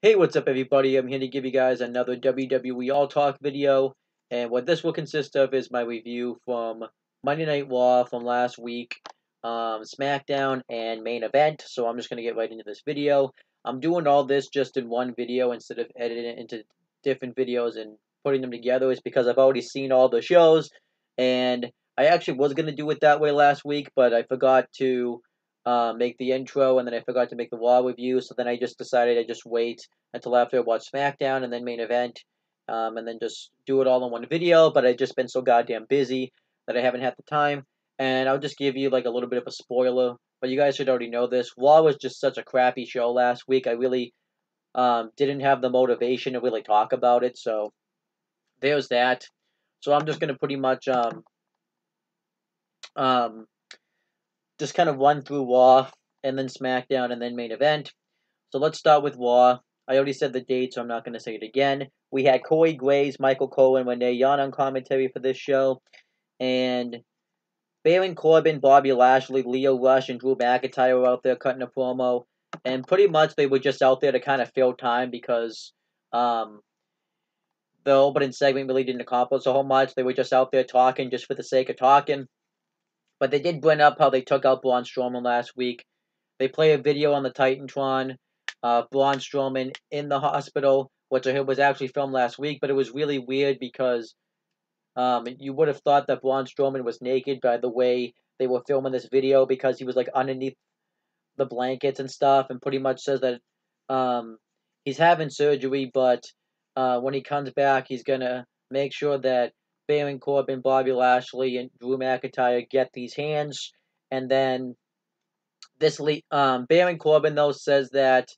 Hey, what's up, everybody? I'm here to give you guys another WWE All Talk video, and what this will consist of is my review from Monday Night Raw from last week, SmackDown, and main event. So I'm just gonna get right into this video. I'm doing all this just in one video instead of editing it into different videos and putting them together. It's because I've already seen all the shows, and I actually was gonna do it that way last week, but I forgot to make the intro, and then I forgot to make the Raw review. So then I just decided I'd just wait until after I watch SmackDown and then main event, and then just do it all in one video. But I've just been so goddamn busy that I haven't had the time. And I'll just give you like a little bit of a spoiler, but you guys should already know this. Raw was just such a crappy show last week. I really didn't have the motivation to really talk about it, so there's that. So I'm just gonna pretty much um, just kind of run through Raw and then SmackDown and then main event. So let's start with Raw. I already said the date, so I'm not going to say it again. We had Corey Graves, Michael Cole, and Renee Young on commentary for this show. And Baron Corbin, Bobby Lashley, Leo Rush, and Drew McIntyre were out there cutting a promo. And pretty much they were just out there to kind of fill time because the opening segment really didn't accomplish a whole much. They were just out there talking just for the sake of talking. But they did bring up how they took out Braun Strowman last week. They play a video on the Titantron of Braun Strowman in the hospital, which I heard was actually filmed last week, but it was really weird because you would have thought that Braun Strowman was naked by the way they were filming this video because he was like underneath the blankets and stuff, and pretty much says that he's having surgery, but when he comes back, he's gonna make sure that Baron Corbin, Bobby Lashley, and Drew McIntyre get these hands, and then Baron Corbin though says that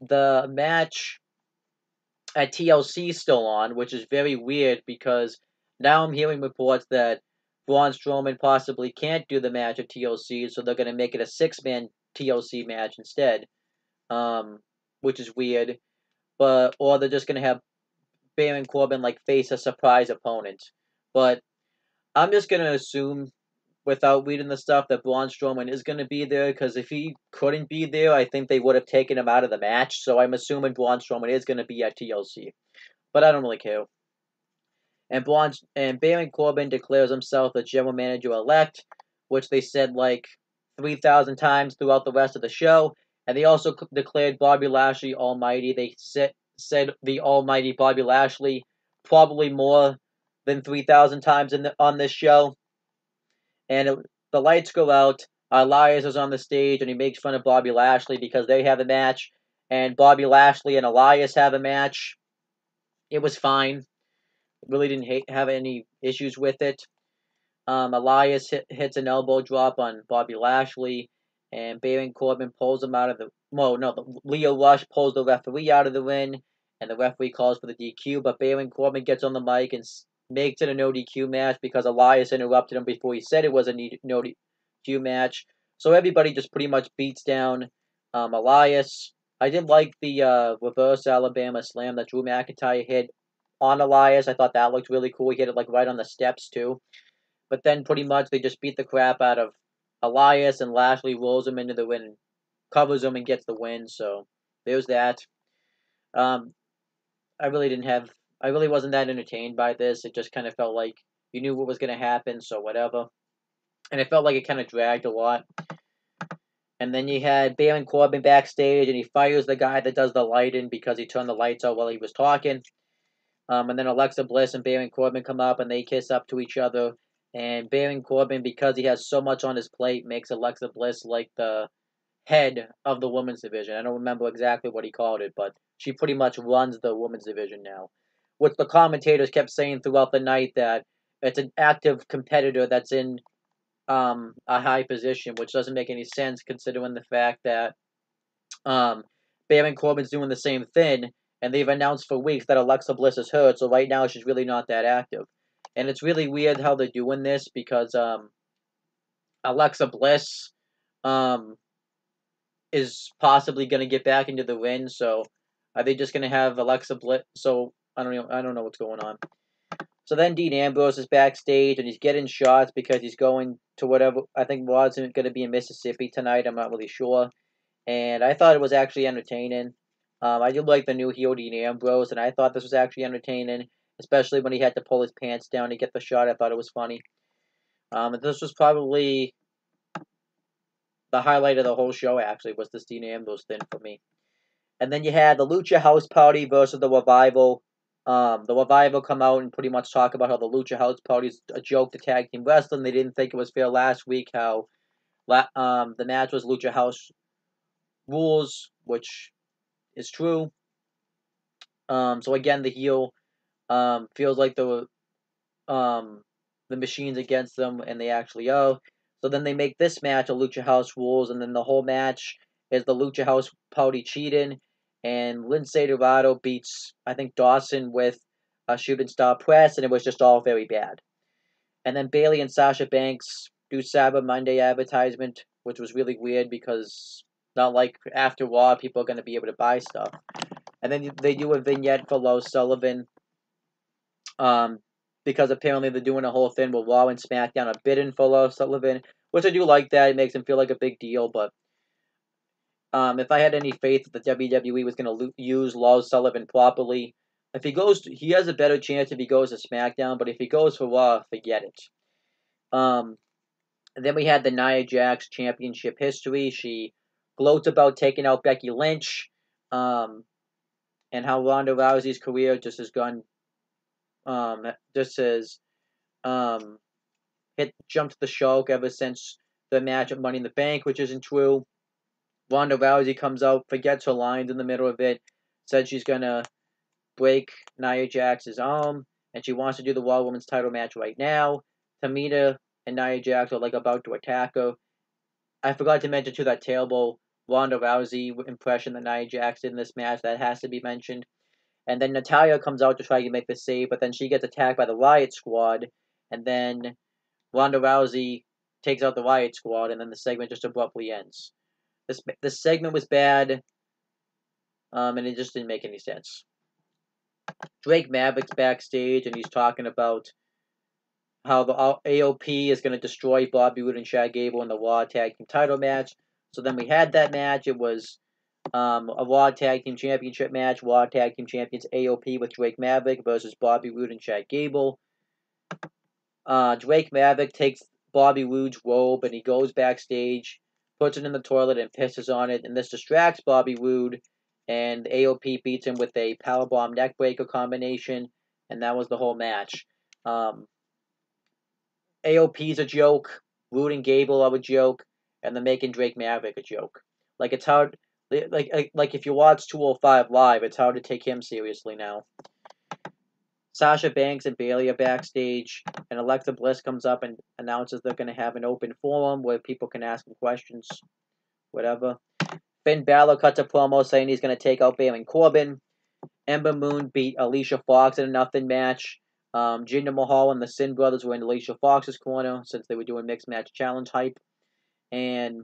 the match at TLC is still on, which is very weird because now I'm hearing reports that Braun Strowman possibly can't do the match at TLC, so they're going to make it a six-man TLC match instead, which is weird. Or they're just going to have Baron Corbin like face a surprise opponent. But I'm just going to assume without reading the stuff that Braun Strowman is going to be there, because if he couldn't be there, I think they would have taken him out of the match. So I'm assuming Braun Strowman is going to be at TLC, but I don't really care. And Baron Corbin declares himself the general manager elect, which they said like 3,000 times throughout the rest of the show. And they also declared Bobby Lashley Almighty. They said the Almighty Bobby Lashley probably more than 3,000 times on this show. And the lights go out. Elias is on the stage, and he makes fun of Bobby Lashley because they have a match, and Bobby Lashley and Elias have a match. It was fine. Really didn't have any issues with it. Elias hits an elbow drop on Bobby Lashley, and Baron Corbin pulls him out of the... Well, no, Leo Rush pulls the referee out of the ring, and the referee calls for the DQ, but Baron Corbin gets on the mic and makes it a no DQ match because Elias interrupted him before he said it was a no DQ match. So everybody just pretty much beats down Elias. I did like the reverse Alabama slam that Drew McIntyre hit on Elias. I thought that looked really cool. He hit it like right on the steps too. But then pretty much they just beat the crap out of Elias, and Lashley rolls him into the win and covers him and gets the win. So there's that. I really wasn't that entertained by this. It just kind of felt like you knew what was going to happen, so whatever. And it felt like it kind of dragged a lot. And then you had Baron Corbin backstage, and he fires the guy that does the lighting because he turned the lights out while he was talking. And then Alexa Bliss and Baron Corbin come up, and they kiss up to each other. And Baron Corbin, because he has so much on his plate, makes Alexa Bliss like the head of the women's division. I don't remember exactly what he called it, but she pretty much runs the women's division now. Which the commentators kept saying throughout the night that it's an active competitor that's in a high position, which doesn't make any sense considering the fact that Baron Corbin's doing the same thing, and they've announced for weeks that Alexa Bliss is hurt, so right now she's really not that active. And it's really weird how they're doing this because Alexa Bliss is possibly going to get back into the ring, so are they just going to have Alexa Bliss? So I don't know what's going on. So then Dean Ambrose is backstage, and he's getting shots because he's going to whatever, I think Raw's going to be in Mississippi tonight, I'm not really sure. And I thought it was actually entertaining. I did like the new heel Dean Ambrose, and I thought this was actually entertaining, especially when he had to pull his pants down to get the shot. I thought it was funny. This was probably the highlight of the whole show, actually, was this Dean Ambrose thing for me. And then you had the Lucha House Party versus the Revival. The Revival come out and pretty much talk about how the Lucha House Party is a joke to tag team wrestling. They didn't think it was fair last week how the match was Lucha House rules, which is true. So again, the heel feels like the machine's against them, and they actually are. So then they make this match a Lucha House rules, and then the whole match is the Lucha House Party cheating, and Lindsay Dorado beats, I think, Dawson with a shooting star press, and it was just all very bad. And then Bayley and Sasha Banks do Cyber Monday advertisement, which was really weird because not like after Raw, people are going to be able to buy stuff. And then they do a vignette for Lars Sullivan, because apparently they're doing a whole thing where Raw and SmackDown are bidding for Lars Sullivan, which I do like that. It makes him feel like a big deal, but if I had any faith that the WWE was going to use Lars Sullivan properly, if he goes, he has a better chance if he goes to SmackDown, but if he goes for Raw, forget it. And then we had the Nia Jax Championship history. She gloats about taking out Becky Lynch, and how Ronda Rousey's career just has gone, jumped the shark ever since the match at Money in the Bank, which isn't true. Ronda Rousey comes out, forgets her lines in the middle of it, said she's gonna break Nia Jax's arm, and she wants to do the Raw Women's title match right now. Tamina and Nia Jax are like about to attack her. I forgot to mention too that terrible Ronda Rousey impression that Nia Jax did in this match. That has to be mentioned. And then Natalya comes out to try to make the save, but then she gets attacked by the Riot Squad, and then Ronda Rousey takes out the Riot Squad, and then the segment just abruptly ends. This segment was bad, and it just didn't make any sense. Drake Maverick's backstage, and he's talking about how the AOP is going to destroy Bobby Roode and Chad Gable in the Raw Tag Team title match. So then we had that match. It was a Raw Tag Team Championship match. Raw Tag Team Champions AOP with Drake Maverick versus Bobby Roode and Chad Gable. Drake Maverick takes Bobby Roode's robe and he goes backstage, puts it in the toilet and pisses on it, and this distracts Bobby Roode, and AOP beats him with a powerbomb neckbreaker combination, and that was the whole match. AOP's a joke, Roode and Gable are a joke, and they're making Drake Maverick a joke. Like, it's hard, like if you watch 205 Live, it's hard to take him seriously now. Sasha Banks and Bayley are backstage, and Alexa Bliss comes up and announces they're going to have an open forum where people can ask him questions, whatever. Finn Balor cuts a promo saying he's going to take out Baron Corbin. Ember Moon beat Alicia Fox in a nothing match. Jinder Mahal and the Sin Brothers were in Alicia Fox's corner since they were doing mixed match challenge hype. And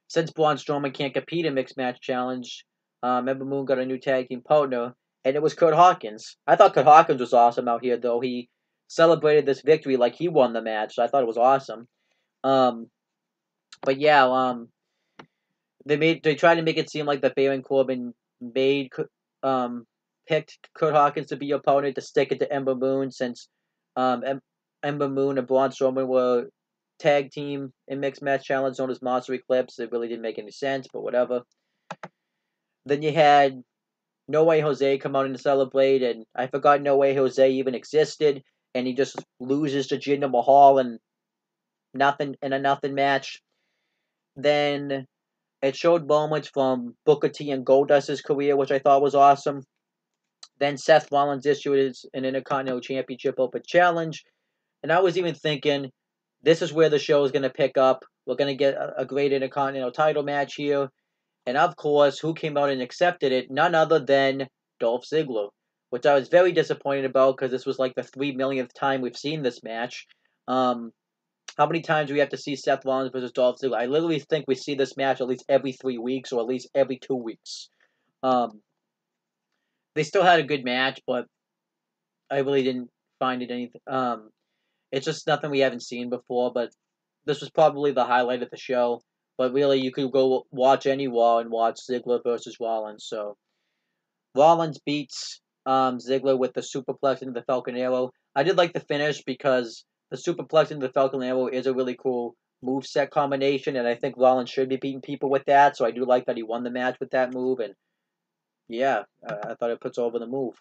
since Braun Strowman can't compete in mixed match challenge, Ember Moon got a new tag team partner, and it was Kurt Hawkins. I thought Kurt Hawkins was awesome out here, though. He celebrated this victory like he won the match, so I thought it was awesome. But yeah, they tried to make it seem like that Baron Corbin picked Kurt Hawkins to be opponent to stick it to Ember Moon, since Ember Moon and Braun Strowman were tag team in mixed match challenge known as Monster Eclipse. It really didn't make any sense, but whatever. Then you had No Way Jose come out and celebrate, and I forgot No Way Jose even existed, and he just loses to Jinder Mahal in a nothing match. Then it showed moments from Booker T and Goldust's career, which I thought was awesome. Then Seth Rollins issued an Intercontinental Championship Open Challenge, and I was even thinking, this is where the show is going to pick up. We're going to get a great Intercontinental title match here. And of course, who came out and accepted it? None other than Dolph Ziggler, which I was very disappointed about because this was like the 3 millionth time we've seen this match. How many times do we have to see Seth Rollins versus Dolph Ziggler? I literally think we see this match at least every 3 weeks or at least every 2 weeks. They still had a good match, but I really didn't find it anything. It's just nothing we haven't seen before, but this was probably the highlight of the show. But really, you could go watch any Raw and watch Ziggler versus Rollins. So Rollins beats Ziggler with the superplex into the Falcon Arrow. I did like the finish because the superplex into the Falcon Arrow is a really cool moveset combination, and I think Rollins should be beating people with that. So I do like that he won the match with that move, and yeah, I thought it puts over the move.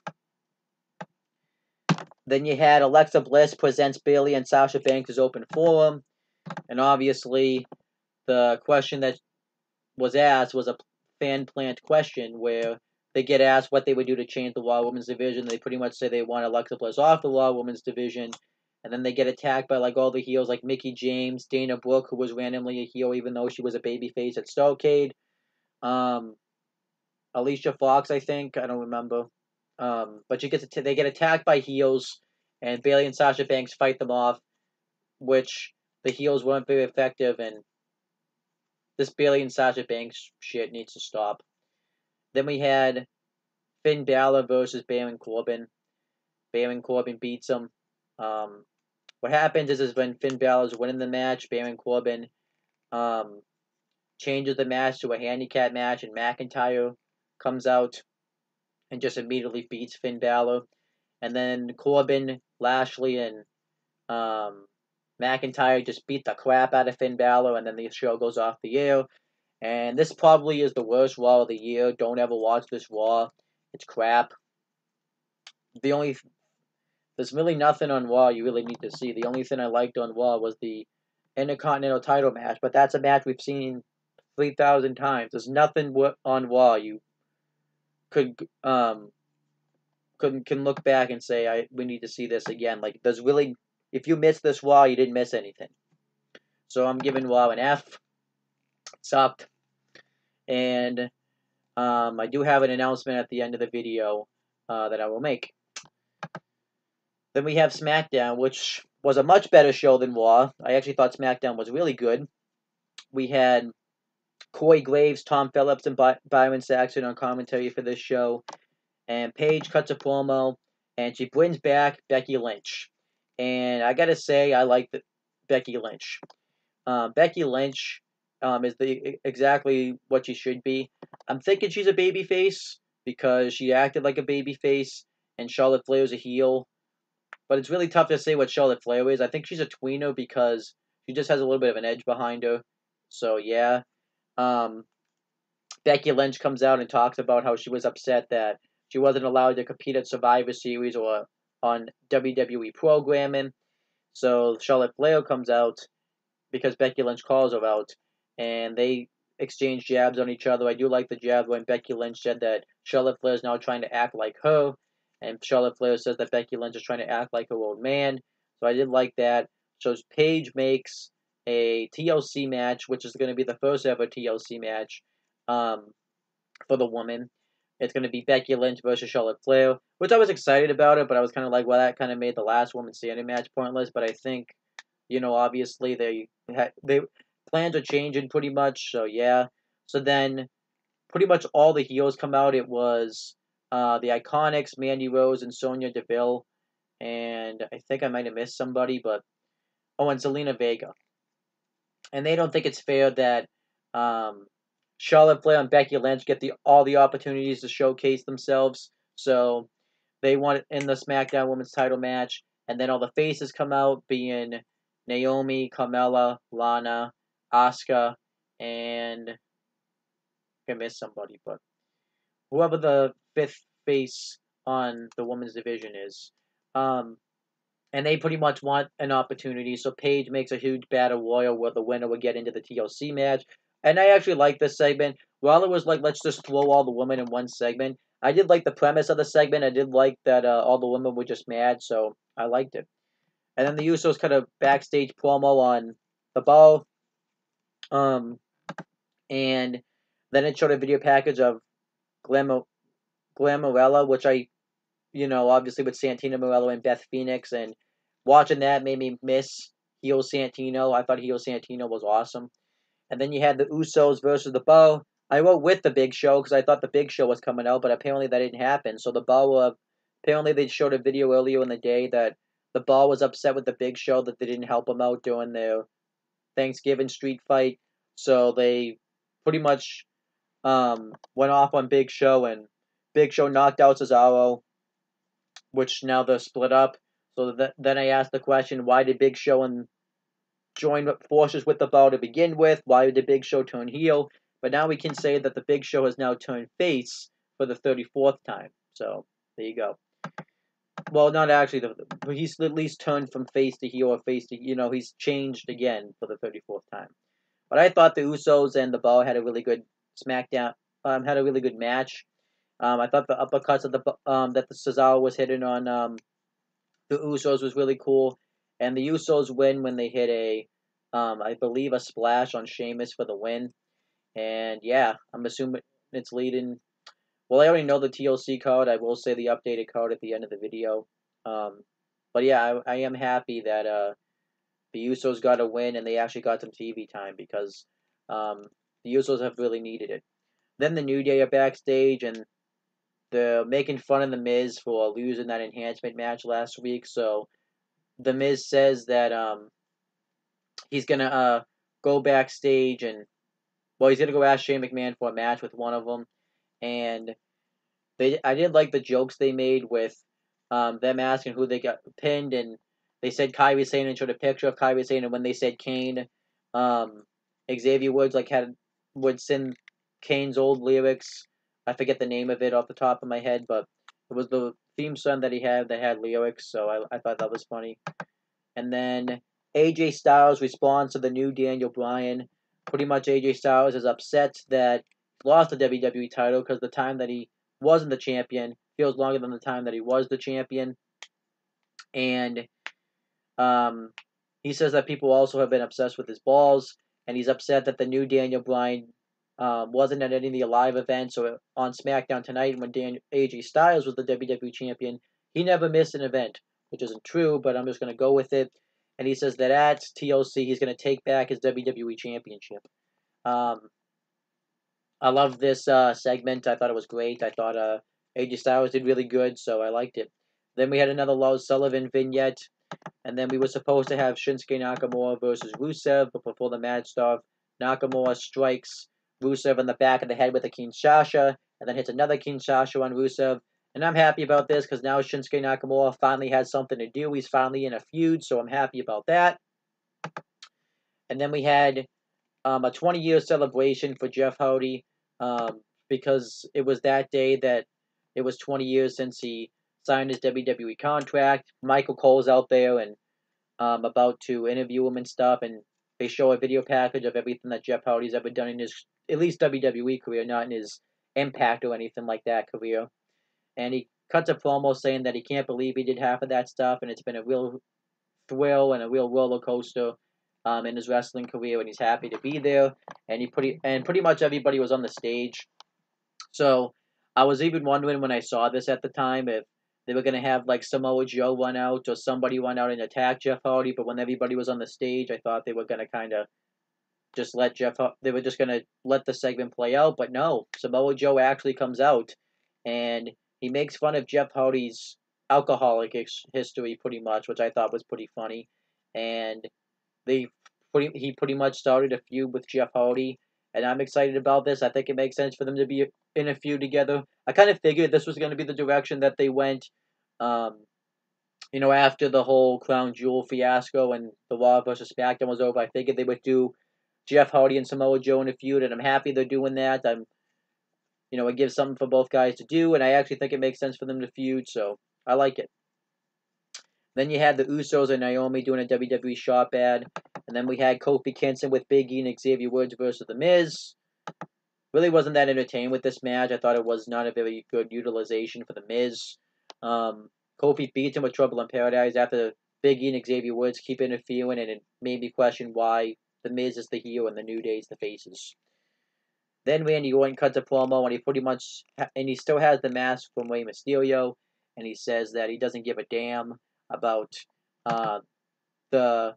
Then you had Alexa Bliss presents Bayley and Sasha Banks' open forum, and obviously the question that was asked was a fan plant question where they get asked what they would do to change the Raw Women's division. They pretty much say they want Alexa Bliss off the Raw Women's division, and then they get attacked by like all the heels like Mickie James, Dana Brooke, who was randomly a heel even though she was a babyface at Starrcade, Alicia Fox, I think, I don't remember. But they get attacked by heels, and Bayley and Sasha Banks fight them off, which the heels weren't very effective, and this Bayley and Sasha Banks shit needs to stop. Then we had Finn Balor versus Baron Corbin. Baron Corbin beats him. What happens is when Finn Balor's winning the match, Baron Corbin changes the match to a handicap match, and McIntyre comes out and just immediately beats Finn Balor. And then Corbin, Lashley, and McIntyre just beat the crap out of Finn Balor, and then the show goes off the air. And this probably is the worst Raw of the year. Don't ever watch this Raw. It's crap. There's really nothing on Raw you really need to see. The only thing I liked on Raw was the Intercontinental title match, but that's a match we've seen 3,000 times. There's nothing on Raw you can look back and say we need to see this again. Like there's really, if you missed this Raw, you didn't miss anything. So I'm giving Raw an F. It sucked. And I do have an announcement at the end of the video that I will make. Then we have SmackDown, which was a much better show than Raw. I actually thought SmackDown was really good. We had Corey Graves, Tom Phillips, and Byron Saxton on commentary for this show. And Paige cuts a promo, and she brings back Becky Lynch. And I gotta say, I like Becky Lynch. Becky Lynch is exactly what she should be. I'm thinking she's a babyface because she acted like a babyface, and Charlotte Flair's a heel. But it's really tough to say what Charlotte Flair is. I think she's a tweener because she just has a little bit of an edge behind her. So, yeah. Becky Lynch comes out and talks about how she was upset that she wasn't allowed to compete at Survivor Series or on WWE programming. So, Charlotte Flair comes out because Becky Lynch calls her out, and they exchange jabs on each other. I do like the jab when Becky Lynch said that Charlotte Flair is now trying to act like her, and Charlotte Flair says that Becky Lynch is trying to act like her old man. So I did like that. So Paige makes a TLC match, which is going to be the first ever TLC match for the woman. It's going to be Becky Lynch versus Charlotte Flair, which I was excited about it, but I was kind of like, well, that kind of made the last woman standing match pointless. But I think, obviously they plans are changing pretty much. So yeah. So then, pretty much all the heels come out. It was the Iconics, Mandy Rose, and Sonya Deville, and I think I might have missed somebody, but and Zelina Vega. And they don't think it's fair that Charlotte Flair and Becky Lynch get all the opportunities to showcase themselves. So they want it in the SmackDown Women's Title match, and then all the faces come out, being Naomi, Carmella, Lana, Asuka, and I missed somebody, but whoever the fifth face on the women's division is. And they pretty much want an opportunity, so Paige makes a huge battle royal where the winner would get into the TLC match. And I actually like this segment. While it was like, let's just throw all the women in one segment, I did like the premise of the segment. I did like that all the women were just mad, so I liked it. And then the Usos cut a backstage promo on the ball. And then it showed a video package of Glamorella, which I, obviously with Santino Morello and Beth Phoenix, and watching that made me miss heel Santino. I thought heel Santino was awesome. And then you had the Usos versus the Bar. I wrote with the Big Show because I thought the Big Show was coming out, but apparently that didn't happen. So the Bar apparently they showed a video earlier in the day that the Bar was upset with the Big Show that they didn't help them out during their Thanksgiving street fight. So they pretty much went off on Big Show, and Big Show knocked out Cesaro, which now they're split up. So then I asked the question, why did Big Show and join forces with the Bar to begin with? Why did Big Show turn heel? But now we can say that the Big Show has now turned face for the 34th time. So there you go. Well, not actually. He's at least turned from face to heel, or face to, he's changed again for the 34th time. But I thought the Usos and the Bar had a really good SmackDown, had a really good match. I thought the uppercuts of that the Cesaro was hitting on the Usos was really cool, and the Usos win when they hit I believe a splash on Sheamus for the win. And yeah, I'm assuming it's leading. Well, I already know the TLC card. I will say the updated card at the end of the video. Um, but yeah, I am happy that the Usos got a win and they actually got some TV time, because the Usos have really needed it. Then the New Day are backstage, and they're making fun of the Miz for losing that enhancement match last week. So the Miz says that he's gonna go backstage, and he's gonna go ask Shane McMahon for a match with one of them. And I did like the jokes they made with them asking who they got pinned, and they said Kyrie Sane and showed a picture of Kyrie Sane, and when they said Kane, Xavier Woods would sing Kane's old lyrics. I forget the name of it off the top of my head, but it was the theme song that he had that had lyrics, so I thought that was funny. And then AJ Styles responds to the new Daniel Bryan. Pretty much AJ Styles is upset that he lost the WWE title, because the time that he wasn't the champion feels longer than the time that he was the champion. And he says that people also have been obsessed with his balls, and he's upset that the new Daniel Bryan wasn't at any of the live events. So on SmackDown tonight, when AJ Styles was the WWE champion, he never missed an event, which isn't true, but I'm just going to go with it. And he says that at TLC, he's going to take back his WWE championship. I love this segment. I thought it was great. I thought AJ Styles did really good, so I liked it. Then we had another Lars Sullivan vignette, and then we were supposed to have Shinsuke Nakamura versus Rusev, but before the match started, Nakamura strikes Rusev in the back of the head with a Kinshasa, and then hits another Kinshasa on Rusev. And I'm happy about this, because now Shinsuke Nakamura finally has something to do. He's finally in a feud, so I'm happy about that. And then we had a 20-year celebration for Jeff Hardy, because it was that day that it was 20 years since he signed his WWE contract. Michael Cole's out there and about to interview him and stuff, and they show a video package of everything that Jeff Hardy's ever done in his, at least WWE career, not in his Impact or anything like that career. And he cuts a promo saying that he can't believe he did half of that stuff, and it's been a real thrill and a real roller coaster in his wrestling career, and he's happy to be there. And pretty much everybody was on the stage. So I was even wondering when I saw this at the time if they were gonna have like Samoa Joe run out or somebody run out and attack Jeff Hardy. But when everybody was on the stage, I thought they were gonna kind of just let they were just gonna let the segment play out. But no, Samoa Joe actually comes out, and he makes fun of Jeff Hardy's alcoholic history pretty much, which I thought was pretty funny. And he pretty much started a feud with Jeff Hardy, and I'm excited about this. I think it makes sense for them to be in a feud together. I kind of figured this was going to be the direction that they went, after the whole Crown Jewel fiasco and the Raw versus SmackDown was over. I figured they would do Jeff Hardy and Samoa Joe in a feud, and I'm happy they're doing that. It gives something for both guys to do, and I actually think it makes sense for them to feud, so I like it. Then you had the Usos and Naomi doing a WWE shop ad. And then we had Kofi Kingston with Big E and Xavier Woods versus The Miz. Really wasn't that entertained with this match. I thought it was not a very good utilization for The Miz. Kofi beats him with Trouble in Paradise after Big E and Xavier Woods keep interfering, and it made me question why The Miz is the heel and the New Day's the faces. Then Randy Orton cuts a promo, and he still has the mask from Rey Mysterio, and he says that he doesn't give a damn about the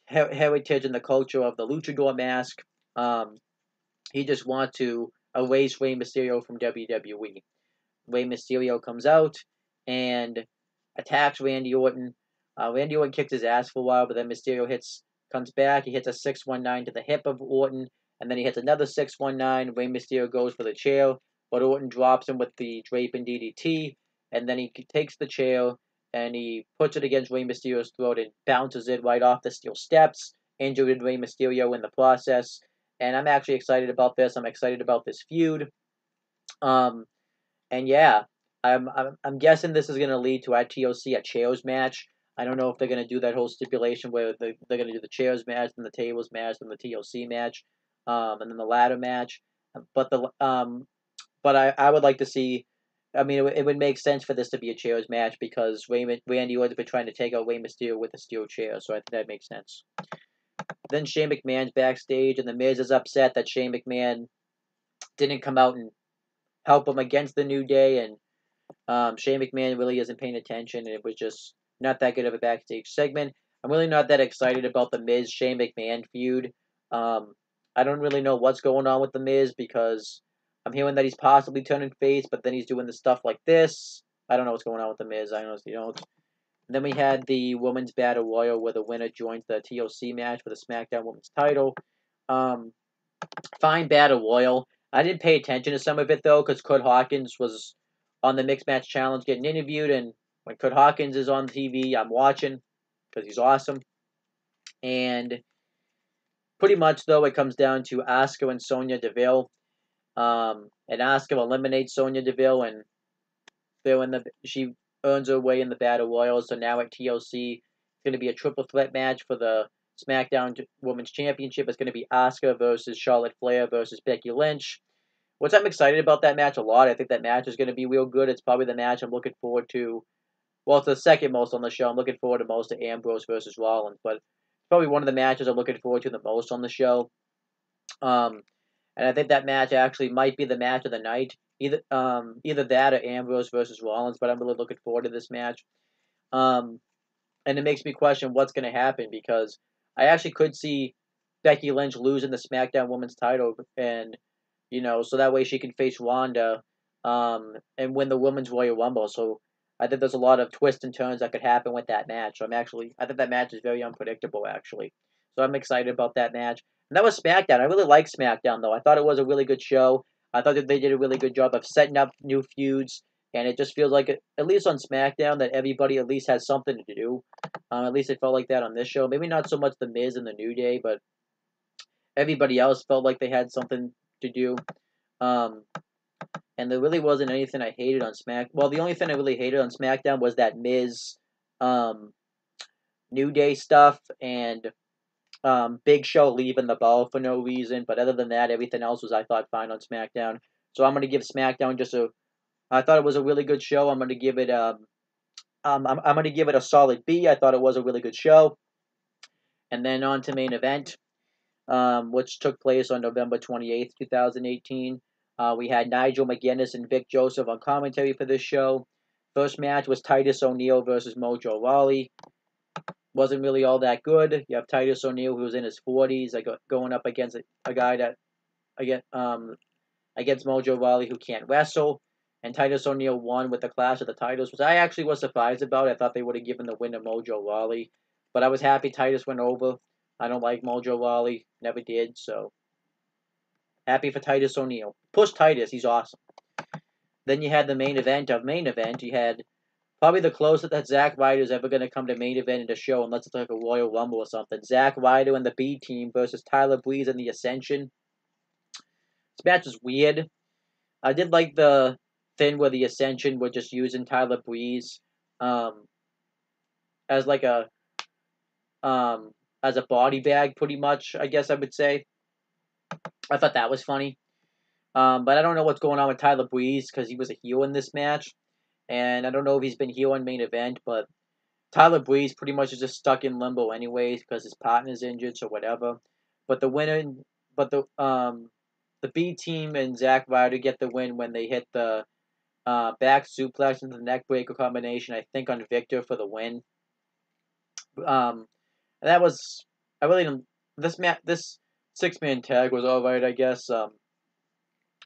heritage and the culture of the luchador mask. He just wants to erase Rey Mysterio from WWE. Rey Mysterio comes out and attacks Randy Orton. Randy Orton kicks his ass for a while, but then Mysterio hits comes back, he hits a 619 to the hip of Orton, and then he hits another 619. Rey Mysterio goes for the chair, but Orton drops him with the drape and DDT, and then he takes the chair and he puts it against Rey Mysterio's throat and bounces it right off the steel steps, injured Rey Mysterio in the process. And I'm actually excited about this. I'm excited about this feud. Um, and yeah, I'm guessing this is going to lead to at TLC a chairs match. I don't know if they're going to do that whole stipulation where they're going to do the chairs match, then the tables match, then the TLC match, and then the ladder match. But I would like to see. I mean, it would make sense for this to be a chairs match because Randy Orton's been trying to take out Rey Mysterio with a steel chair, so I think that makes sense. Then Shane McMahon's backstage, and the Miz is upset that Shane McMahon didn't come out and help him against the New Day, and Shane McMahon really isn't paying attention, and it was just not that good of a backstage segment. I'm really not that excited about the Miz Shane McMahon feud. I don't really know what's going on with the Miz because I'm hearing that he's possibly turning face, but then he's doing the stuff like this. I don't know what's going on with the Miz. I honestly don't. And then we had the Women's Battle Royal where the winner joins the TLC match for the SmackDown Women's title. Fine Battle Royal. I didn't pay attention to some of it though because Kurt Hawkins was on the Mixed Match Challenge getting interviewed, and when Kurt Hawkins is on TV, I'm watching because he's awesome. And pretty much though, it comes down to Asuka and Sonya Deville. And Asuka eliminates Sonya Deville, and she earns her way in the Battle Royal. So now at TLC, it's going to be a triple threat match for the SmackDown Women's Championship. It's going to be Asuka versus Charlotte Flair versus Becky Lynch. Which I'm excited about that match a lot. I think that match is going to be real good. It's probably the match I'm looking forward to. Well, it's the second most on the show. I'm looking forward to most to Ambrose versus Rollins, but it's probably one of the matches I'm looking forward to the most on the show. And I think that match actually might be the match of the night. Either that or Ambrose versus Rollins, but I'm really looking forward to this match. And it makes me question what's going to happen because I actually could see Becky Lynch losing the SmackDown Women's title, and so that way she can face Ronda, and win the Women's Royal Rumble. So I think there's a lot of twists and turns that could happen with that match. So I think that match is very unpredictable actually. So I'm excited about that match. And that was SmackDown. I really like SmackDown though. I thought it was a really good show. I thought that they did a really good job of setting up new feuds, and it just feels like at least on SmackDown that everybody at least has something to do. At least it felt like that on this show. Maybe not so much the Miz and the New Day, but everybody else felt like they had something to do. And there really wasn't anything I hated on Well, the only thing I really hated on SmackDown was that Miz, New Day stuff and Big Show leaving the ball for no reason. But other than that, everything else was I thought fine on SmackDown. So I'm gonna give SmackDown I thought it was a really good show. I'm gonna give it I'm gonna give it a solid B. I thought it was a really good show. And then on to main event, which took place on November 28th, 2018. We had Nigel McGuinness and Vic Joseph on commentary for this show. First match was Titus O'Neil versus Mojo Rawley. Wasn't really all that good. You have Titus O'Neil, who was in his 40s, going up against a guy that against Mojo Rawley, who can't wrestle. And Titus O'Neil won with the Clash of the Titles, which I actually was surprised about. I thought they would have given the win to Mojo Rawley. But I was happy Titus went over. I don't like Mojo Rawley. Never did, so happy for Titus O'Neil. Push Titus, he's awesome. Then you had the main event of main event. You had probably the closest that Zack Ryder's ever going to come to main event in a show, unless it's like a Royal Rumble or something. Zack Ryder and the B Team versus Tyler Breeze and the Ascension. This match was weird. I did like the thing where the Ascension were just using Tyler Breeze as like as a body bag, pretty much, I guess I would say. I thought that was funny. But I don't know what's going on with Tyler Breeze because he was a heel in this match. And I don't know if he's been heel in main event, but Tyler Breeze pretty much is just stuck in limbo anyways because his partner's injured or whatever. But the B Team and Zack Ryder get the win when they hit the back suplex and the neck breaker combination, I think, on Victor for the win. And that was, I really didn't, this 6-man tag was alright, I guess.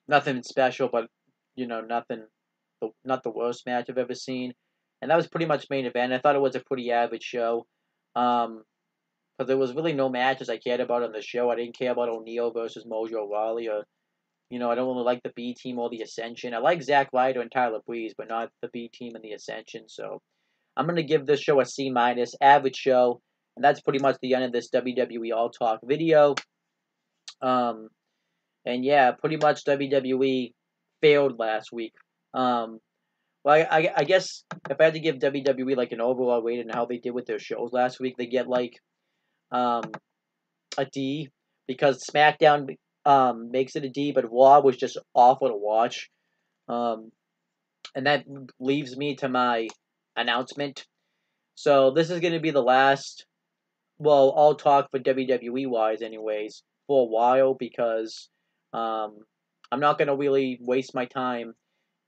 Nothing special, but, not the worst match I've ever seen. And that was pretty much main event. I thought it was a pretty average show. because there was really no matches I cared about on the show. I didn't care about O'Neal versus Mojo Rawley, or I don't really like the B Team or the Ascension. I like Zack Ryder and Tyler Breeze, but not the B Team and the Ascension. So I'm gonna give this show a C minus, average show, and that's pretty much the end of this WWE All Talk video. Um, and yeah, pretty much WWE failed last week. Well, I guess if I had to give WWE like an overall rating on how they did with their shows last week, they get like um a D, because SmackDown makes it a D, but Raw was just awful to watch. Um, and that leaves me to my announcement. So this is going to be the last, well, all talk for WWE wise, anyways, for a while, because um, I'm not going to really waste my time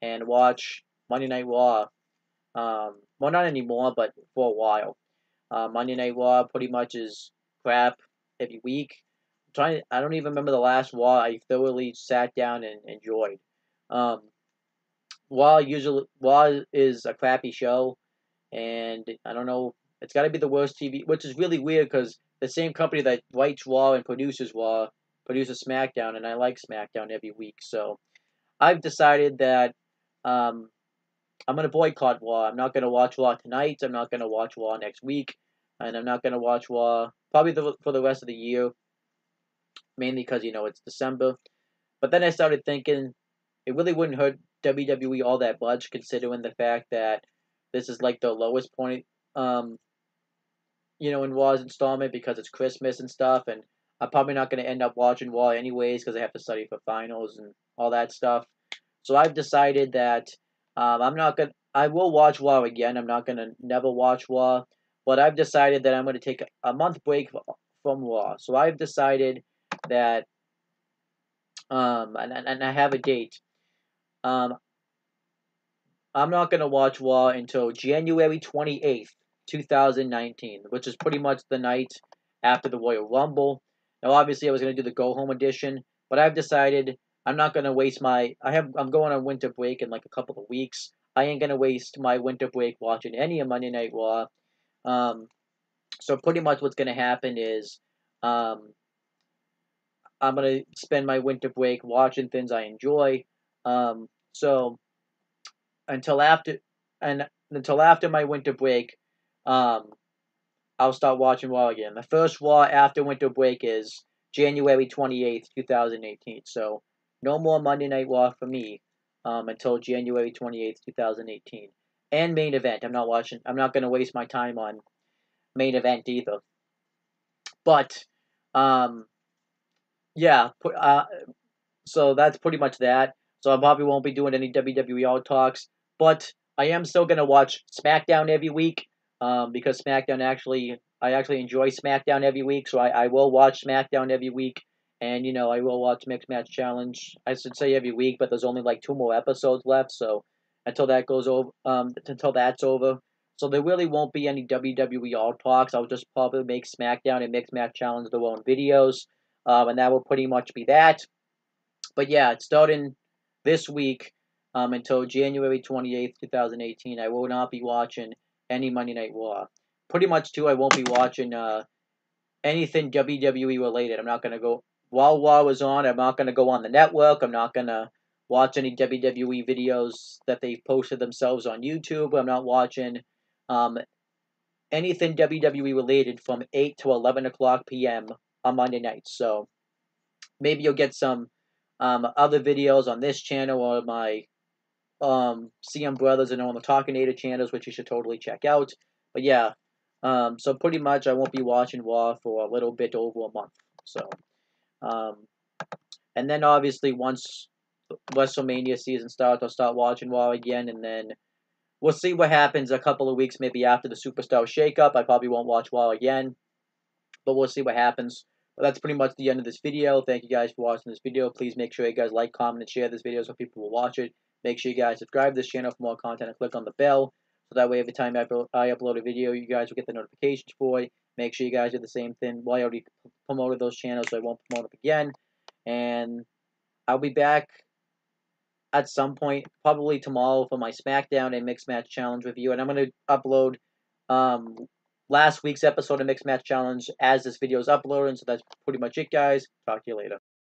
and watch Monday Night Raw. Well, not anymore, but for a while. Monday Night Raw pretty much is crap every week. I don't even remember the last Raw I thoroughly sat down and enjoyed. Um, Raw is a crappy show, and I don't know. It's got to be the worst TV, which is really weird because the same company that writes Raw and produces Raw produces SmackDown, and I like SmackDown every week. So I've decided that um, I'm gonna boycott Raw. I'm not gonna watch Raw tonight. I'm not gonna watch Raw next week, and I'm not gonna watch Raw probably for the rest of the year, mainly because it's December. But then I started thinking it really wouldn't hurt WWE all that much, considering the fact that this is like the lowest point, um, in Raw's installment, because it's Christmas and stuff, and I'm probably not going to end up watching Raw anyways because I have to study for finals and all that stuff. So I've decided that I'm not gonna. I will watch Raw again. I'm not gonna never watch Raw, but I've decided that I'm gonna take a month break from Raw. So I've decided that and I have a date. Um, I'm not gonna watch Raw until January 28th, 2019, which is pretty much the night after the Royal Rumble. Now, obviously, I was gonna do the go home edition, but I've decided I'm not gonna waste I'm going on winter break in like a couple of weeks. I ain't gonna waste my winter break watching any of Monday Night Raw. Um, so pretty much what's gonna happen is, um, I'm gonna spend my winter break watching things I enjoy. So until after and until after my winter break, um, I'll start watching Raw again. The first Raw after winter break is January 28th, 2018. So no more Monday Night Raw for me until January 28th, 2018. And main event. I'm not going to waste my time on main event either. But, um, yeah. So that's pretty much that. So I probably won't be doing any WWE All Talks. But I am still going to watch SmackDown every week, because I actually enjoy SmackDown every week, so I will watch SmackDown every week, and I will watch Mixed Match Challenge. I should say every week, but there's only like 2 more episodes left, so until that's over, so there really won't be any WWE All Talks. I'll just probably make SmackDown and Mixed Match Challenge their own videos, and that will pretty much be that. But yeah, it's starting this week until January 28th, 2018. I will not be watching any Monday Night Raw. Pretty much, too, I won't be watching anything WWE related. I'm not going to go, while Raw was on, I'm not going to go on the network. I'm not going to watch any WWE videos that they've posted themselves on YouTube. I'm not watching um, anything WWE related from 8 to 11 o'clock p.m. on Monday nights. So maybe you'll get some other videos on this channel or my CM Brothers and on the Talkinator channels, which you should totally check out. But yeah, so pretty much I won't be watching Raw for a little bit over a month. So, um, and then obviously once WrestleMania season starts, I'll start watching Raw again, and then we'll see what happens a couple of weeks maybe after the Superstar Shakeup. I probably won't watch Raw again, but we'll see what happens. But that's pretty much the end of this video. Thank you guys for watching this video. Please make sure you guys like, comment, and share this video so people will watch it. Make sure you guys subscribe to this channel for more content and click on the bell so that way every time I upload a video, you guys will get the notifications for it. Make sure you guys do the same thing. Well, I already promoted those channels, so I won't promote them again. And I'll be back at some point, probably tomorrow, for my SmackDown and Mixed Match Challenge review. And I'm going to upload last week's episode of Mixed Match Challenge as this video is uploading. So that's pretty much it, guys. Talk to you later.